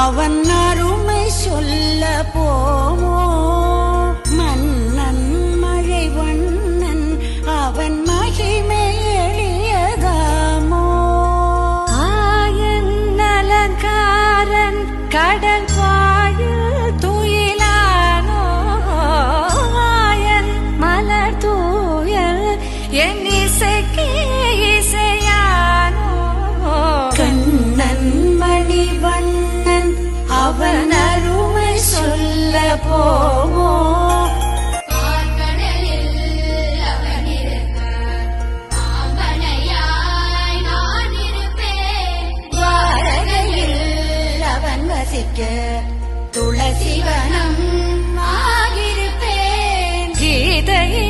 அவன் அருமை சொல்ல போமோ மன்னன் மழை வண்ணன் அவன் மகிமை எளியதாமோ ஆயன் அலங்காரன் கடல் பாயில் துயிலானோ ஆயன் மலர் தூயல் என் இசைக்கு இசையானோ கண்ணன் மணிவண்ணன் அவன் அருமை சொல்ல போமோ துளசிவனம் ஆகிருப்பேன் கீதையில்